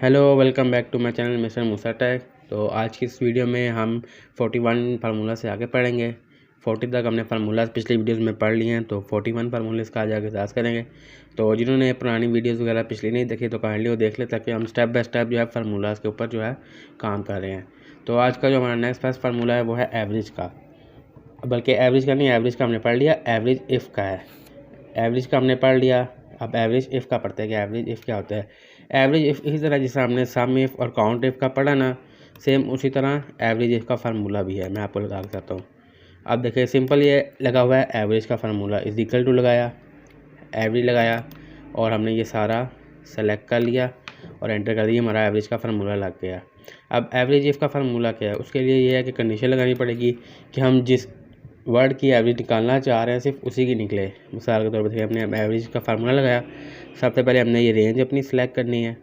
Hello, welcome back to my channel mister Musa tech. तो आज की इस वीडियो में हम 41 फार्मूला से आगे पढ़ेंगे। 40 तक हमने फार्मूलाज पिछली वीडियोस में पढ़ लिए हैं, तो 41 फार्मूले का आज आगे क्लास करेंगे। तो जिन्होंने पुरानी वीडियोस वगैरह पिछली नहीं देखी तो काइंडली वो देख ले, ताकि हम स्टेप बाय स्टेप जो है फार्मूलाज के ऊपर जो है काम कर रहे हैं। तो आज का जो हमारा नेक्स्ट फर्स्ट फार्मूला है वो है एवरेज का, बल्कि एवरेज का नहीं, एवरेज का हमने पढ़ लिया, एवरेज इफ़ का है। एवरेज का हमने पढ़ लिया, अब एवरेज इफ़ का पढ़ते हैं कि एवरेज इफ़ क्या होता है। एवरेज इफ़ इसी तरह जैसे हमने सम इफ़ और काउंट इफ़ का पढ़ा ना, सेम उसी तरह एवरेज इफ़ का फार्मूला भी है। मैं आपको लगा के बताता हूँ। अब देखिए, सिंपल ये लगा हुआ है, एवरेज का फार्मूला इज इक्वल टू लगाया, एवरेज लगाया और हमने ये सारा सेलेक्ट कर लिया और एंटर कर दिया, हमारा एवरेज का फार्मूला लग गया। अब एवरेज इफ़ का फार्मूला क्या है, उसके लिए ये है कि कंडीशन लगानी पड़ेगी कि हम जिस वर्ड की एवरेज निकालना चाह रहे हैं सिर्फ उसी की निकले। मिसाल के तौर पर हमने एवरेज का फार्मूला लगाया, सबसे पहले हमने ये रेंज अपनी सिलेक्ट करनी है,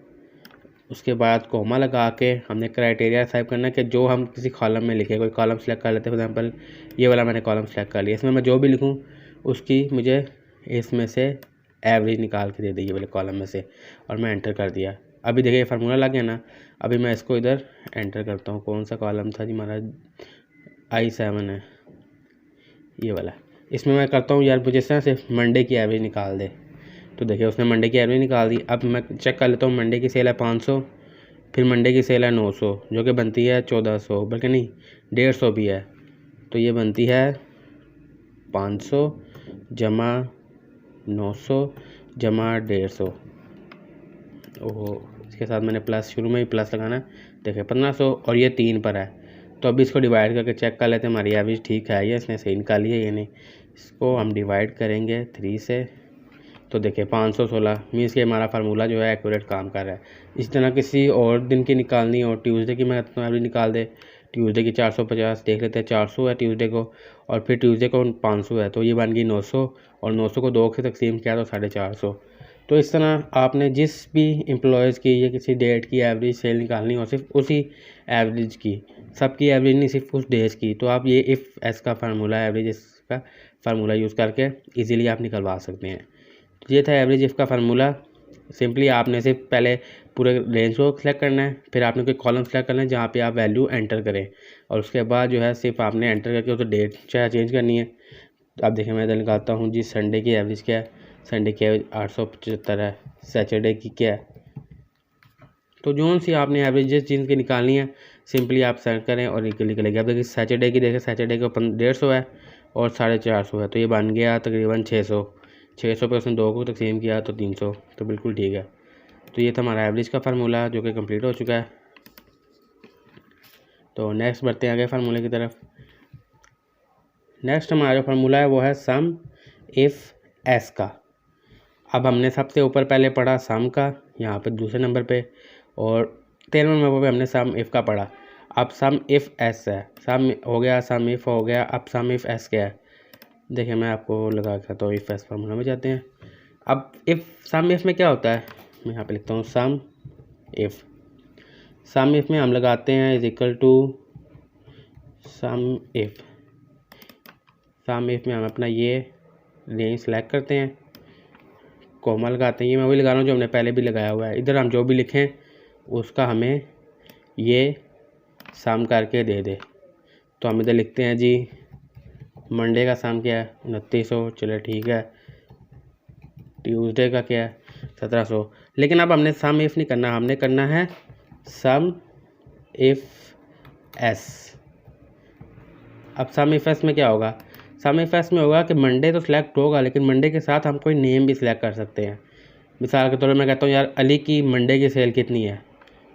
उसके बाद कोमा लगा के हमने क्राइटेरिया टाइप करना है कि जो हम किसी कॉलम में लिखें। कोई कॉलम सेलेक्ट कर लेते हैं, फॉर एग्जांपल ये वाला मैंने कॉलम सेलेक्ट कर लिया, इसमें मैं जो भी लिखूँ उसकी मुझे इसमें से एवरेज निकाल के दे दी ये वाले कॉलम में से, और मैं एंटर कर दिया। अभी देखिए फार्मूला लग गया ना। अभी मैं इसको इधर एंटर करता हूँ। कौन सा कॉलम था जी हमारा, I7 है ये वाला। इसमें मैं करता हूँ यार, मुझे से मंडे की एवरेज निकाल दे। तो देखिए उसने मंडे की एवरेज निकाल दी। अब मैं चेक कर लेता हूँ, मंडे की सेल है 500, फिर मंडे की सेल है 900, जो कि बनती है 1400, बल्कि नहीं 150 भी है। तो ये बनती है 500 जमा 900 जमा 150। ओहो, इसके साथ मैंने प्लस, शुरू में ही प्लस लगाना है। देखिए 1500 और ये 3 पर है। तो अभी इसको डिवाइड करके चेक कर लेते हैं हमारी एवरेज ठीक है, ये इसने सही निकाली है ये नहीं। इसको हम डिवाइड करेंगे 3 से, तो देखिए 516 मीन्स कि हमारा फार्मूला जो है एक्यूरेट काम कर रहा है। इस तरह किसी और दिन की निकालनी हो, ट्यूसडे की मैं कहता हूँ एवरेज निकाल दे। ट्यूसडे की 450 देख लेते हैं, 400 है ट्यूसडे को, और फिर ट्यूसडे को 500 है, तो ये बन गई 900, और 900 को 2 से तकसीम किया तो 450। तो इस तरह आपने जिस भी एम्प्लॉयज़ की या किसी डेट की एवरेज सेल निकालनी हो, सिर्फ उसी एवरेज की, सबकी एवरेज नहीं, सिर्फ उस डेज की, तो आप ये इफ़ एस का फार्मूला, एवरेज एस का फार्मूला यूज़ करके इजीली आप निकलवा सकते हैं। तो ये था एवरेज इफ़ का फार्मूला। सिंपली आपने सिर्फ पहले पूरे रेंज को सिलेक्ट करना है, फिर आपने कोई कॉलम सेलेक्ट करना है जहाँ पे आप वैल्यू एंटर करें, और उसके बाद जो है सिर्फ आपने एंटर करके उस डेट चेंज करनी है। तो आप देखें, मैं इधर निकालता हूँ जी, संडे की एवरेज क्या है, संडे की एवरेज 875 है, सैटरडे की क्या है। तो जो सी आपने एवरेज जिस चीज़ की निकालनी है, सिंपली आप सेलेक्ट करें और निकलेगी। अब देखिए सैटरडे की, देखें सैटरडे को 150 है और 450 है, तो ये बन गया तकरीबन 600। 600 पे उसने 2 को तकसीम किया तो 300, तो बिल्कुल ठीक है। तो ये था हमारा एवरेज का फार्मूला जो कि कंप्लीट हो चुका है। तो नेक्स्ट बढ़ते हैं आगे फार्मूले की तरफ। नेक्स्ट हमारा जो फार्मूला है वो है सम इफ़ एस का। अब हमने सबसे ऊपर पहले पढ़ा सम का, यहाँ पे दूसरे नंबर पे, और 13वें नंबर पे हमने सम इफ़ का पढ़ा। अब सम इफ़ एस है, सम हो गया, सम इफ़ हो गया, अब सम इफ़ एस क्या है। देखिए मैं आपको लगा के तो इफ़ एस फार्मूला में जाते हैं। अब इफ़ सम इफ़ में क्या होता है, मैं यहाँ पे लिखता हूँ सम इफ़। सम इफ़ में हम लगाते हैं is equal to sum if. Sum if में हम अपना ये रेंज सेलेक्ट करते हैं, कोमा लगाते हैं, ये मैं वही लगा रहा हूँ जो हमने पहले भी लगाया हुआ है। इधर हम जो भी लिखें उसका हमें ये सम करके दे दे। तो हम इधर लिखते हैं जी, मंडे का सम क्या है 2900, चलो ठीक है। ट्यूसडे का क्या है 1700। लेकिन अब हमने सम इफ़ नहीं करना, हमने करना है सम इफ़ एस। अब सम इफ़ एस में क्या होगा, सम इफ़ एस में होगा कि मंडे तो सिलेक्ट होगा, लेकिन मंडे के साथ हम कोई नेम भी सिलेक्ट कर सकते हैं। मिसाल के तौर पर मैं कहता हूँ यार अली की मंडे की सेल कितनी है।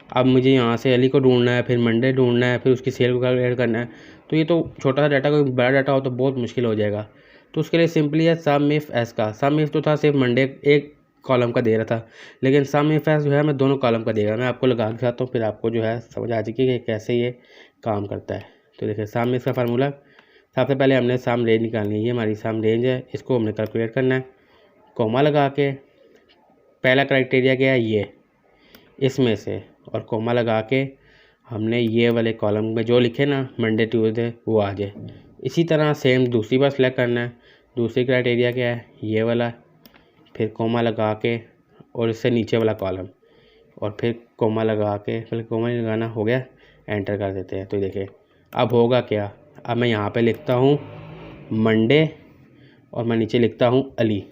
अब मुझे यहाँ से अली को ढूंढना है, फिर मंडे ढूंढना है, फिर उसकी सेल को कैलकुलेट करना है। तो ये तो छोटा सा डाटा, कोई बड़ा डाटा हो तो बहुत मुश्किल हो जाएगा। तो उसके लिए सिंपली है सम इफ़ एस का। सम इफ़ तो था सिर्फ मंडे एक कॉलम का दे रहा था, लेकिन सम इफ़ एस जो है मैं दोनों कॉलम का देगा। मैं आपको लगा के दिखाता हूँ, फिर आपको जो है समझ आ जाएगी कि कैसे ये काम करता है। तो देखिए सम इफ़ का फार्मूला, सबसे पहले हमने सम रेंज निकालनी है, ये हमारी सम रेंज है, इसको हमने कैलकुलेट करना है। कोमा लगा के पहला क्राइटेरिया क्या है, ये इसमें से, और कोमा लगा के हमने ये वाले कॉलम में जो लिखे ना मंडे ट्यूसडे वो आ जाए। इसी तरह सेम दूसरी बार सेलेक्ट करना है। दूसरी क्राइटेरिया क्या है, ये वाला, फिर कोमा लगा के और इससे नीचे वाला कॉलम, और फिर कोमा लगा के, फिर कोमा लगाना हो गया, एंटर कर देते हैं। तो देखिए अब होगा क्या, अब मैं यहाँ पे लिखता हूँ मंडे और मैं नीचे लिखता हूँ अली।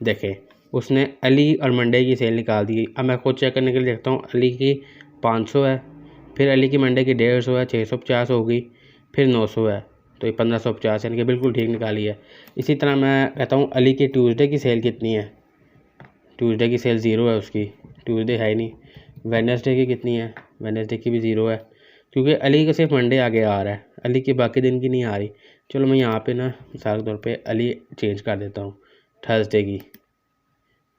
देखें उसने अली और मंडे की सेल निकाल दी। अब मैं खुद चेक करने के लिए देखता हूँ, अली की 500 है, फिर अली की मंडे की 150 है, 650 हो गई, फिर 900 है, तो ये 1550 यानी कि बिल्कुल ठीक निकाली है। इसी तरह मैं कहता हूँ अली की ट्यूसडे की सेल कितनी है, ट्यूसडे की सेल 0 है उसकी, ट्यूसडे है ही नहीं। वेडनेसडे की कितनी है, वेडनेसडे की भी 0 है, क्योंकि अली का सिर्फ मंडे आगे आ रहा है, अली की बाकी दिन की नहीं आ रही। चलो मैं यहाँ पे ना मिसाल के तौर पे अली चेंज कर देता हूँ थर्सडे की,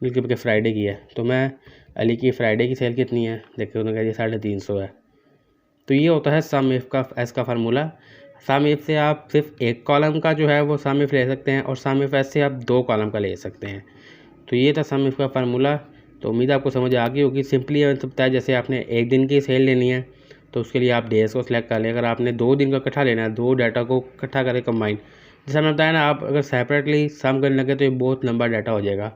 बल्कि फ्राइडे की है। तो मैं अली की फ्राइडे की सेल कितनी है, देखिए उन्होंने कहा 350 है। तो ये होता है सम इफ का एस का फार्मूला। सम इफ से आप सिर्फ एक कॉलम का जो है वो सम इफ ले सकते हैं, और सम इफ एस से आप 2 कॉलम का ले सकते हैं। तो ये था सम इफ का फार्मूला। तो उम्मीद आपको समझ आ गई होगी। सिंपली बताया, जैसे आपने एक दिन की सेल लेनी है तो उसके लिए आप डेज को सिलेक्ट कर लें। अगर आपने 2 दिन का इकट्ठा लेना है, 2 डाटा को इकट्ठा करके कंबाइन, जैसे मैंने बताया ना, आप अगर सेपरेटली सम करने लगे तो ये बहुत लंबा डाटा हो जाएगा।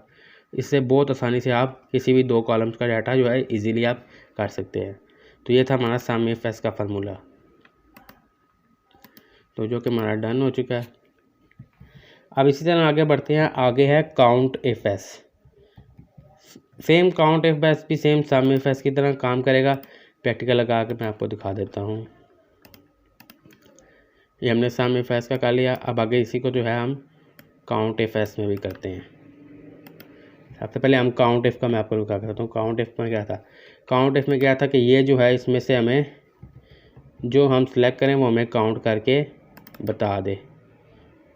इससे बहुत आसानी से आप किसी भी 2 कॉलम्स का डाटा जो है इजीली आप कर सकते हैं। तो ये था हमारा सम इफ एस का फार्मूला, तो जो कि हमारा डन हो चुका है। अब इसी तरह आगे बढ़ते हैं। आगे है count if S. Same count if S भी सेम सम इफ एस की तरह काम करेगा। प्रैक्टिकल लगा के मैं आपको दिखा देता हूँ। ये हमने सम इफ एस का कर लिया। अब आगे इसी को जो है हम काउंट इफ एस में भी करते हैं। सबसे पहले हम काउंट इफ का मैं आपको दिखा करता हूँ। काउंट इफ में क्या था, काउंट इफ में क्या था कि ये जो है इसमें से हमें जो हम सिलेक्ट करें वो हमें काउंट करके बता दे।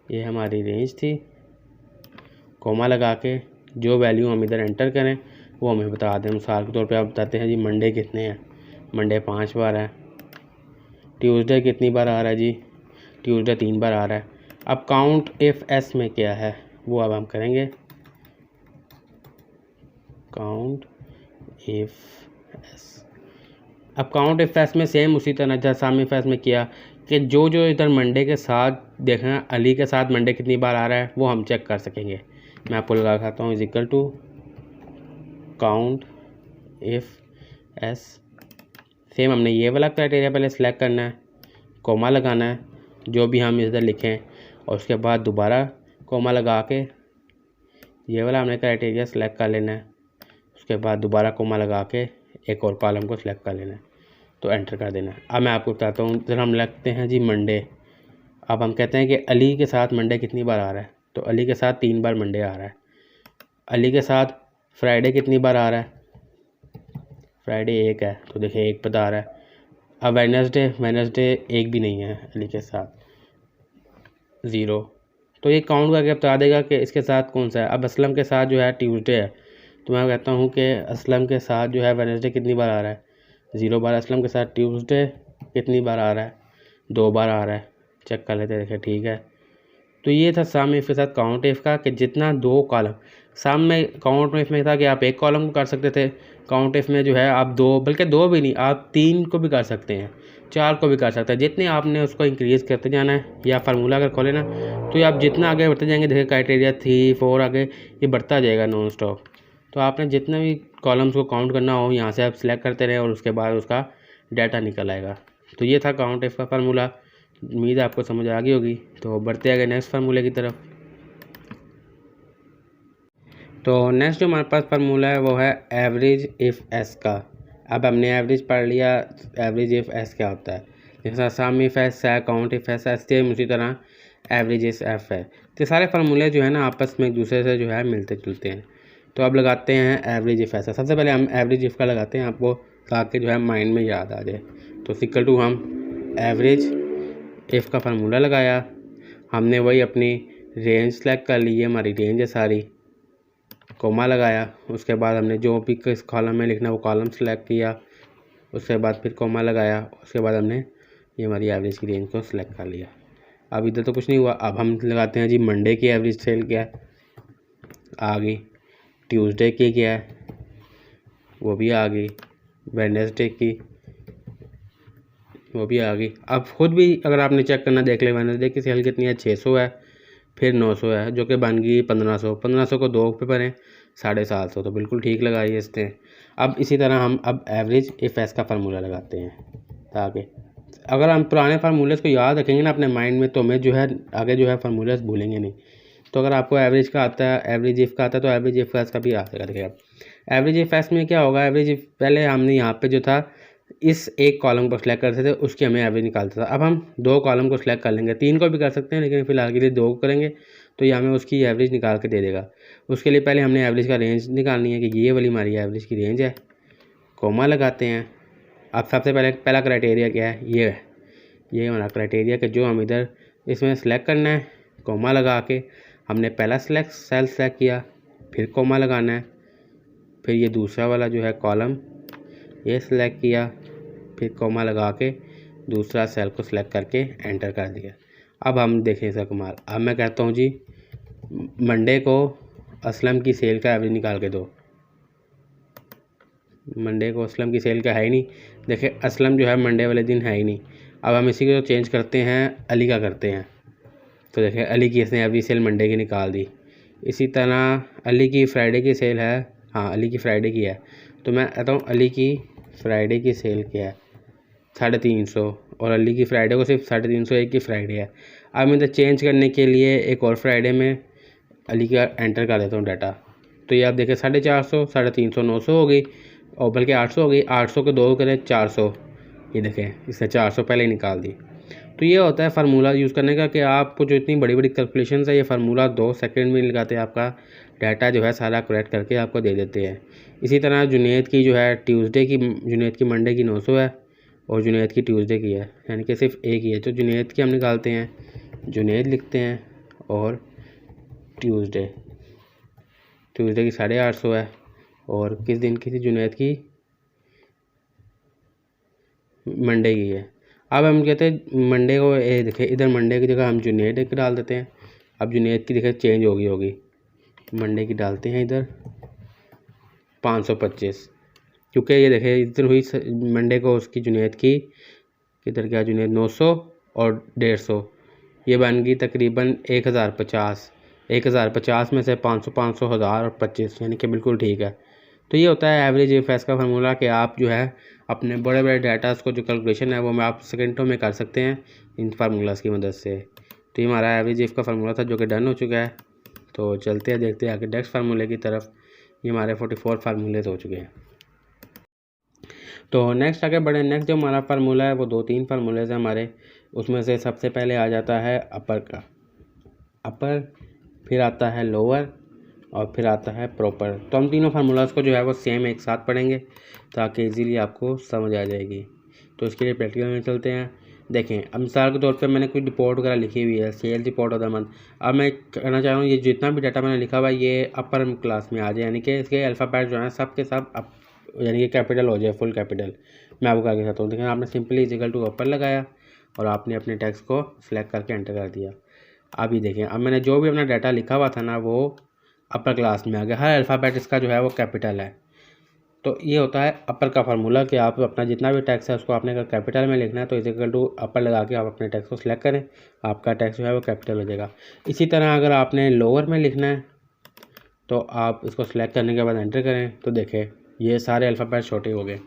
ये हमारी रेंज थी, कोमा लगा के जो वैल्यू हम इधर एंटर करें वो हमें बता दें। मिसाल के तौर पे आप बताते हैं जी मंडे कितने हैं, मंडे 5 बार है। ट्यूसडे कितनी बार आ रहा है जी, ट्यूसडे 3 बार आ रहा है। अब काउंट इफ एस में क्या है वो अब हम करेंगे। काउंट इफ एस, अब काउंट इफ एस में सेम उसी तरह जैसा सम इफ एस में किया कि जो जो इधर मंडे के साथ देखना, अली के साथ मंडे कितनी बार आ रहा है वो हम चेक कर सकेंगे। मैं आपको लगा खाता हूँ is equal to count if S. Same हमने ये वाला क्राइटेरिया पहले सेलेक्ट करना है, कोमा लगाना है जो भी हम इधर लिखें, और उसके बाद दोबारा कोमा लगा के ये वाला हमने क्राइटेरिया सेलेक्ट कर लेना है। उसके बाद दोबारा कोमा लगा के एक और कॉलम को सिलेक्ट कर लेना है, तो एंटर कर देना है। अब मैं आपको बताता हूँ, जरा हम लिखते हैं जी मंडे। अब हम कहते हैं कि अली के साथ मंडे कितनी बार आ रहा है, तो अली के साथ 3 बार मंडे आ रहा है। अली के साथ फ्राइडे कितनी बार आ रहा है, फ्राइडे 1 है, तो देखिए 1 बता रहा है। अब वेडनेसडे 1 भी नहीं है अली के साथ, 0। तो ये काउंट करके बता देगा कि इसके साथ कौन सा है। अब असलम के साथ जो है ट्यूसडे है, तो मैं कहता हूँ कि असलम के साथ जो है वेडनेसडे कितनी बार आ रहा है, 0 बार। असलम के साथ ट्यूसडे कितनी बार आ रहा है, 2 बार आ रहा है। चेक कर लेते हैं, देखिए ठीक है। तो ये था सम इफ के साथ काउंट इफ का, कि जितना 2 कॉलम, सम में काउंट इफ में था कि आप 1 कॉलम को कर सकते थे, काउंट इफ में जो है आप 2, बल्कि 2 भी नहीं, आप 3 को भी कर सकते हैं, 4 को भी कर सकते हैं। जितने आपने उसको इंक्रीज़ करते जाना है, या फार्मूला अगर खोले ना तो ये आप जितना आगे बढ़ते जाएंगे, देखिए क्राइटेरिया 3, 4 आगे ये बढ़ता जाएगा नॉन स्टॉप। तो आपने जितने भी कॉलम्स को काउंट करना हो यहाँ से आप सिलेक्ट करते रहें और उसके बाद उसका डाटा निकल आएगा। तो ये था काउंट इफ का फार्मूला। उम्मीद है आपको समझ आ गई होगी। तो बढ़ते आगे नेक्स्ट फार्मूले की तरफ। तो नेक्स्ट जो हमारे पास फार्मूला है वो है एवरेज इफ़ एस का। अब हमने एवरेज पढ़ लिया, एवरेज इफ़ एस क्या होता है। जैसा सम इफ़ एस है, काउंट इफ़ एस है, सेम उसी तरह एवरेज इस एफ है। तो सारे फार्मूले जो है ना आपस में एक दूसरे से जो है मिलते जुलते हैं। तो अब लगाते हैं एवरेज इफ़ एस। सबसे पहले हम एवरेज इफ़ का लगाते हैं, आपको ताकि जो है माइंड में याद आ जाए। तो इक्वल टू हम एवरेज इफ़ का फार्मूला लगाया, हमने वही अपनी रेंज सेलेक्ट कर ली है, हमारी रेंज है सारी, कोमा लगाया। उसके बाद हमने जो भी किस कॉलम में लिखना वो कॉलम सेलेक्ट किया, उसके बाद फिर कोमा लगाया। उसके बाद हमने ये हमारी एवरेज की रेंज को सिलेक्ट कर लिया। अब इधर तो कुछ नहीं हुआ। अब हम लगाते हैं जी मंडे की एवरेज सेल क्या है, आ गई। ट्यूसडे की क्या है, वो भी आ गई। वेडनेसडे की वो भी आ गई। अब खुद भी अगर आपने चेक करना देख ले, वेडनेसडे की सेल कितनी है, 600 है, फिर 900 है, जो कि बन गई 1500। 1500 को 2 पे भरें 750, तो बिल्कुल ठीक लगाई इसने। अब इसी तरह हम अब एवरेज इफ एस का फार्मूला लगाते हैं, ताकि अगर हम पुराने फार्मूले को याद रखेंगे ना अपने माइंड में, तो हमें जो है आगे जो है फार्मूले भूलेंगे नहीं। तो अगर आपको एवरेज का आता है, एवरेज इफ का आता है, तो एवरेज इफ एस का भी आता है। एवरेज इफ एस में क्या होगा, एवरेज इफ पहले हमने यहाँ पे जो था इस एक कॉलम को सिलेक्ट करते थे, उसकी हमें एवरेज निकालता था। अब हम 2 कॉलम को सिलेक्ट कर लेंगे, 3 को भी कर सकते हैं, लेकिन फिलहाल के लिए 2 को करेंगे, तो ये हमें उसकी एवरेज निकाल के दे देगा। उसके लिए पहले हमने एवरेज का रेंज निकालनी है कि ये वाली हमारी एवरेज की रेंज है, कोमा लगाते हैं। अब सबसे पहला क्राइटेरिया क्या है, ये हमारा क्राइटेरिया कि जो हम इधर इसमें सेलेक्ट करना है, कोमा लगा के हमने पहला सेल सेलेक्ट किया, फिर कोमा लगाना है, फिर ये दूसरा वाला जो है कॉलम ये सिलेक्ट किया, फिर कोमा लगा के दूसरा सेल को सिलेक्ट करके एंटर कर दिया। अब हम देखें इसका कमाल। अब मैं कहता हूँ जी मंडे को असलम की सेल का एवरेज निकाल के दो। मंडे को असलम की सेल का है ही नहीं, देखिए असलम जो है मंडे वाले दिन है ही नहीं। अब हम इसी को चेंज करते हैं, अली का करते हैं, तो देखिए अली की इसने एवरेज सेल मंडे की निकाल दी। इसी तरह अली की फ्राइडे की सेल है, हाँ अली की फ्राइडे की है, तो मैं कहता हूँ अली की फ्राइडे की सेल क्या है 350, और अली की फ्राइडे को सिर्फ 350 की फ्राइडे है। अब मैं इधर चेंज करने के लिए एक और फ्राइडे में अली का एंटर कर देता हूँ डाटा, तो ये आप देखें 450, 350, 900 हो गई, और बल्कि 800 हो गई। 800 के 2 करें 400, ये देखें इसने 400 पहले ही निकाल दी। तो ये होता है फार्मूला यूज़ करने का कि आपको जो इतनी बड़ी बड़ी कैलकुलेशन है, ये फार्मूला 2 सेकंड में लगाते हैं, आपका डाटा जो है सारा करेक्ट करके आपको दे देते हैं। इसी तरह जुनैद की जो है जुनैद की मंडे की 900 है, और जुनैद की ट्यूसडे की है, यानी कि सिर्फ एक ही है। तो जुनैद की हम निकालते हैं, जुनैद लिखते हैं, और ट्यूसडे की 850 है, और किस दिन की थी जुनैद की, मंडे की है। अब हम कहते हैं मंडे को देखें इधर मंडे की जगह हम जुनैद एक डाल देते हैं। अब जुनैद की देखें चेंज होगी, मंडे की डालते हैं इधर 525, क्योंकि ये देखें इधर हुई मंडे को उसकी जुनैद की किधर गया, जुनैद 900 और 150, ये बन गई तकरीबन 1050। 1050 में से 500, 500, 1000 और 25, यानी कि बिल्कुल ठीक है। तो ये होता है एवरेज इफ एस का फार्मूला कि आप जो है अपने बड़े बड़े डाटास को जो कैलकुलेशन है वो मैं आप सेकंडों में कर सकते हैं इन फार्मूलास की मदद से। तो ये हमारा एवरेज इफ का फार्मूला था जो कि डन हो चुका है। तो चलते हैं देखते हैं आगे नेक्स्ट फार्मूले की तरफ। ये हमारे 44 फार्मूले हो चुके हैं। तो नेक्स्ट आगे बढ़े। नेक्स्ट जो हमारा फार्मूला है वो 2-3 फार्मूले हैं हमारे, उसमें से सबसे पहले आ जाता है अपर का, अपर, फिर आता है लोअर, और फिर आता है प्रॉपर। तो हम तीनों फार्मूलाज को जो है वो सेम एक साथ पढ़ेंगे ताकि इजीली आपको समझ आ जाएगी। तो इसके लिए प्रैक्टिकल में चलते हैं। देखें अब मिसाल के तौर पे मैंने कोई रिपोर्ट वगैरह लिखी हुई है, sale report of the month. अब मैं कहना चाह रहा हूँ ये जितना भी डाटा मैंने लिखा हुआ है ये अपर क्लास में आ जाए, यानी कि इसके अल्फ़ाबेट जो है सब के सब यानी कि कैपिटल हो जाए, फुल कैपिटल। मैं आपको आगे कहता हूँ। देखें आपने सिंपली इक्वल टू अपर लगाया और आपने अपने टेक्स्ट को सिलेक्ट करके एंटर कर दिया। अब ये देखें अब मैंने जो भी अपना डाटा लिखा हुआ था ना वो अपर क्लास में आ गया, हर अल्फ़ाबेट इसका जो है वो कैपिटल है। तो ये होता है अपर का फार्मूला कि आप अपना जितना भी टेक्स्ट है उसको आपने अगर कैपिटल में लिखना है तो इक्वल टू अपर लगा के आप अपने टेक्स्ट को सिलेक्ट करें, आपका टेक्स्ट जो है वो कैपिटल हो जाएगा। इसी तरह अगर आपने लोअर में लिखना है तो आप इसको सिलेक्ट करने के बाद एंटर करें, तो देखें ये सारे अल्फ़ाबेट छोटे हो गए।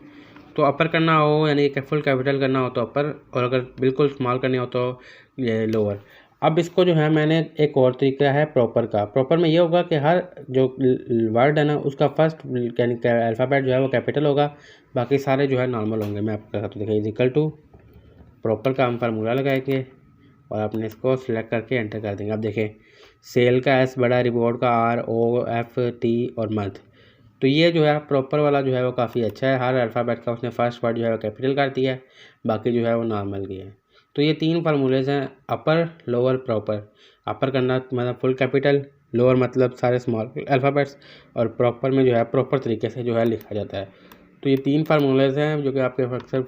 तो अपर करना हो यानी कि फुल कैपिटल करना हो तो अपर, और अगर बिल्कुल स्मॉल करनी हो तो ये लोअर। अब इसको जो है मैंने एक और तरीका है प्रॉपर का। प्रॉपर में ये होगा कि हर जो वर्ड है ना उसका फर्स्ट यानी अल्फ़ाबेट जो है वो कैपिटल होगा, बाकी सारे जो है नॉर्मल होंगे। मैं आपको कहता हूँ देखिए इक्वल टू प्रॉपर का हम फार्मूला लगाएंगे और आपने इसको सिलेक्ट करके एंटर कर देंगे। अब देखें सेल का एस बड़ा, रिपोर्ट का आर, ओ, एफ, टी और मंथ। तो ये जो है प्रॉपर वाला जो है वो काफ़ी अच्छा है, हर अल्फ़ाबेट का उसने फर्स्ट वर्ड जो है वो कैपिटल कर दिया है, बाकी जो है वो नॉर्मल किया है। तो ये 3 फार्मूलेज हैं, अपर, लोअर, प्रॉपर। अपर करना मतलब फुल कैपिटल, लोअर मतलब सारे स्मॉल अल्फ़ाबेट्स, और प्रॉपर में जो है प्रॉपर तरीके से जो है लिखा जाता है। तो ये 3 फार्मूलेज हैं जो कि आपके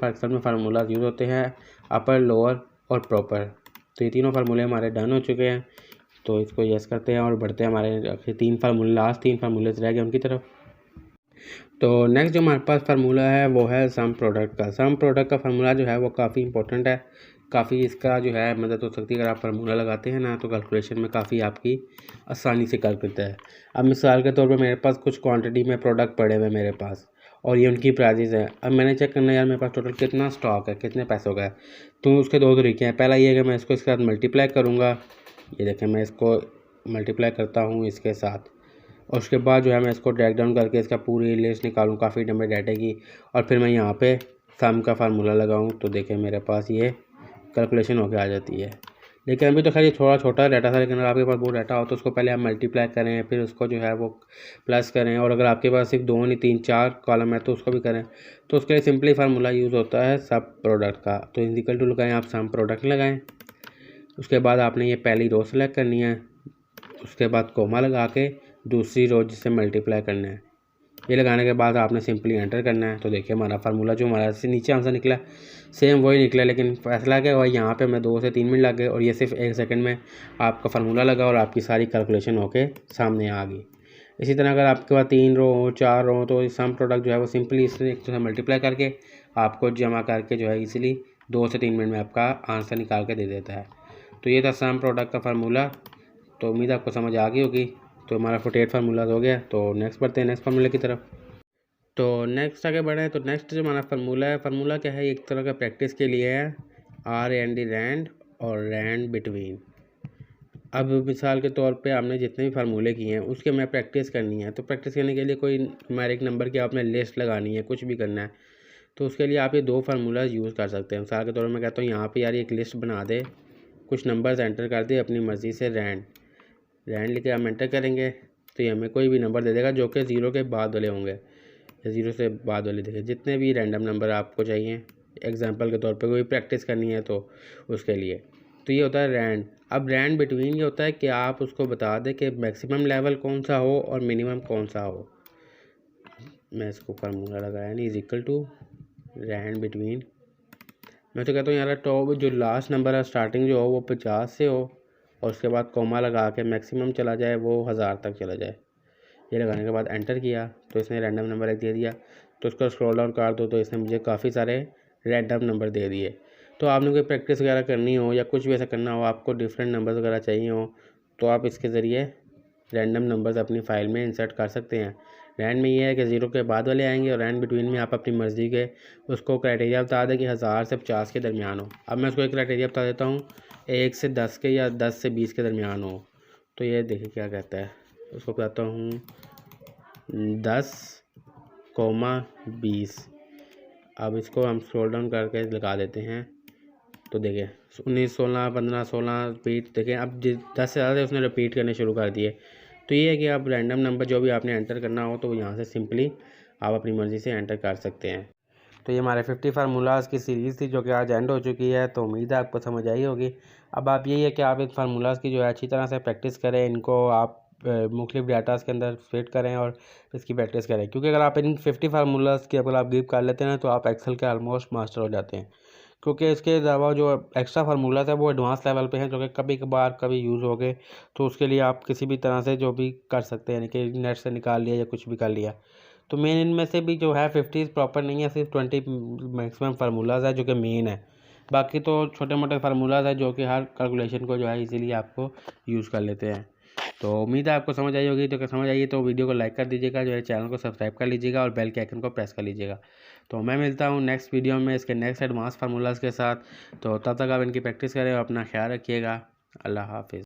अक्सर में फार्मूला यूज़ होते हैं, अपर, लोअर और प्रॉपर। तो ये तीनों फार्मूले हमारे डन हो चुके हैं। तो इसको यस करते हैं और बढ़ते हैं हमारे 3 फार्मूले, लास्ट 3 फार्मूलेज रह गए उनकी तरफ। तो नेक्स्ट जो हमारे पास फार्मूला है वो है सम प्रोडक्ट का। सम प्रोडक्ट का फार्मूला जो है वो काफ़ी इंपॉर्टेंट है काफ़ी इसका जो है मदद हो सकती है। अगर आप फार्मूला लगाते हैं ना तो कैलकुलेशन में काफ़ी आपकी आसानी से कर करता है। अब मिसाल के तौर पर मेरे पास कुछ क्वांटिटी में प्रोडक्ट पड़े हुए मेरे पास और ये उनकी प्राइजेज़ है। अब मैंने चेक करना है यार मेरे पास टोटल कितना स्टॉक है, कितने पैसों का है। तो उसके दो तरीके हैं। पहला ये है कि मैं इसको इसके साथ मल्टीप्लाई करूँगा। ये देखें, मैं इसको मल्टीप्लाई करता हूँ इसके साथ और उसके बाद जो है मैं इसको ड्रैग डाउन करके इसका पूरी लिस्ट निकालूँ काफ़ी लंबे डाटे की, और फिर मैं यहाँ पे सम का फार्मूला लगाऊँ तो देखें मेरे पास ये कैलकुलेशन होके आ जाती है। लेकिन अभी तो खैर ये थोड़ा छोटा डाटा था, लेकिन अगर आपके पास वो डाटा हो तो उसको पहले आप मल्टीप्लाई करें, फिर उसको जो है वो प्लस करें, और अगर आपके पास सिर्फ 2 नहीं 3 4 कॉलम है तो उसको भी करें। तो उसके लिए सिंपली फार्मूला यूज़ होता है सब प्रोडक्ट का। तो इक्वल टू लगाएं, आप सम प्रोडक्ट लगाएं। उसके बाद आपने ये पहली रो सेलेक्ट करनी है, उसके बाद कोमा लगा के दूसरी रो जिससे मल्टीप्लाई करना है। ये लगाने के बाद आपने सिंपली एंटर करना है। तो देखिए हमारा फार्मूला जो हमारा से नीचे आंसर निकला सेम वही निकला, लेकिन फैसला क्या हुआ, यहाँ पे मैं 2 से 3 मिनट लग गए और ये सिर्फ 1 सेकंड में आपका फार्मूला लगा और आपकी सारी कैलकुलेशन होके सामने आ गई। इसी तरह अगर आपके पास 3 रो हो 4 रो तो सम प्रोडक्ट जो है वो सिंपली इससे एक मल्टीप्लाई करके आपको जमा करके जो है इजीली 2 से 3 मिनट में आपका आंसर निकाल के दे देता है। तो ये था सम प्रोडक्ट का फार्मूला। तो उम्मीद आपको समझ आ गई होगी। तो हमारा 48 फार्मूला हो गया। तो नेक्स्ट बढ़ते हैं नेक्स्ट फार्मूले की तरफ। तो नेक्स्ट आगे बढ़े तो नेक्स्ट जो हमारा फार्मूला है, फार्मूला क्या है, एक तरह का प्रैक्टिस के लिए है, आर एंड डी रैंड और रैंड बिटवीन। अब मिसाल के तौर पे आपने जितने भी फार्मूले किए हैं उसके मैं प्रैक्टिस करनी है। तो प्रैक्टिस करने के लिए कोई न्यूमेरिक नंबर की आपने लिस्ट लगानी है, कुछ भी करना है, तो उसके लिए आप ये 2 फार्मूला यूज़ कर सकते हैं। मिसाल के तौर पर मैं कहता हूँ यहाँ पर यार एक लिस्ट बना दे, कुछ नंबर्स एंटर कर दे अपनी मर्ज़ी से, रैंड लिखे हम एंटर करेंगे तो ये हमें कोई भी नंबर दे देगा जो कि 0 के बाद वाले होंगे, या 0 से बाद वाले देखें जितने भी रैंडम नंबर आपको चाहिए एग्जांपल के तौर पे कोई प्रैक्टिस करनी है तो उसके लिए। तो ये होता है रैंड। अब रैंड बिटवीन ये होता है कि आप उसको बता दें कि मैक्सिमम लेवल कौन सा हो और मिनिमम कौन सा हो। मैं इसको फार्मूला लगाया नहीं, is equal to rand between. मैं तो कहता हूँ यार टॉप जो लास्ट नंबर है स्टार्टिंग जो हो वो 50 से हो और उसके बाद कोमा लगा के मैक्सिमम चला जाए वो 1000 तक चला जाए। ये लगाने के बाद एंटर किया तो इसने रैंडम नंबर एक दे दिया। तो उसको स्क्रॉल डाउन कर दो तो इसने मुझे काफ़ी सारे रैंडम नंबर दे दिए। तो आपने कोई प्रैक्टिस वगैरह करनी हो या कुछ भी ऐसा करना हो, आपको डिफरेंट नंबर्स वगैरह चाहिए हो, तो आप इसके ज़रिए रैंडम नंबर्स अपनी फ़ाइल में इंसर्ट कर सकते हैं। रैंड में ये है कि 0 के बाद वाले आएंगे और रैंड बिटवीन में आप अपनी मर्ज़ी के उसको क्राइटेरिया बता दें कि 1000 से 50 के दरमियान हो। अब मैं उसको एक क्राइटेरिया बता देता हूँ 1 से 10 के या 10 से 20 के दरमियान हो। तो ये देखिए क्या कहता है, उसको कहता हूँ 10,20। अब इसको हम स्क्रॉल डाउन करके लगा देते हैं तो देखिए 19 16 15 16 रिपीट। देखें अब 10 से ज़्यादा उसने रिपीट करने शुरू कर दिए। तो ये है कि आप रैंडम नंबर जो भी आपने एंटर करना हो तो यहाँ से सिंपली आप अपनी मर्ज़ी से एंटर कर सकते हैं। तो ये हमारे 50 फार्मूलाज़ की सीरीज़ थी जो कि आज एंड हो चुकी है। तो उम्मीद है आपको समझ आई होगी। अब आप यही है कि आप इन फार्मूलाज़ की जो है अच्छी तरह से प्रैक्टिस करें, इनको आप मुख्तलिफ डाटास के अंदर फिट करें और इसकी प्रैक्टिस करें, क्योंकि अगर आप इन 50 फार्मूलाज़ की अगर आप ग्रिप कर लेते हैं तो आप एक्सेल के ऑलमोस्ट मास्टर हो जाते हैं। क्योंकि इसके अलावा जो एक्स्ट्रा फार्मूलाज़ है वो एडवांस लेवल पे हैं जो कि कभी कभार कभी यूज़ हो गए, तो उसके लिए आप किसी भी तरह से जो भी कर सकते हैं, यानी कि नेट से निकाल लिया या कुछ भी कर लिया। तो मेन इनमें से भी जो है 50 प्रॉपर नहीं है, सिर्फ 20 मैक्सिमम फार्मूलाज़ है जो कि मेन है। बाकी तो छोटे मोटे फार्मूलाज़ है जो कि हर कैलकुलेशन को जो है इजीली आपको यूज़ कर लेते हैं। तो उम्मीद है आपको समझ आई होगी। तो अगर समझ आई तो वीडियो को लाइक कर दीजिएगा, जो है चैनल को सब्सक्राइब कर लीजिएगा और बेल के आइकन को प्रेस कर लीजिएगा। तो मैं मिलता हूँ नेक्स्ट वीडियो में इसके नेक्स्ट एडवांस फार्मूलाज़ के साथ। तो तब तक आप इनकी प्रैक्टिस करें और अपना ख्याल रखिएगा। अल्लाह हाफिज़।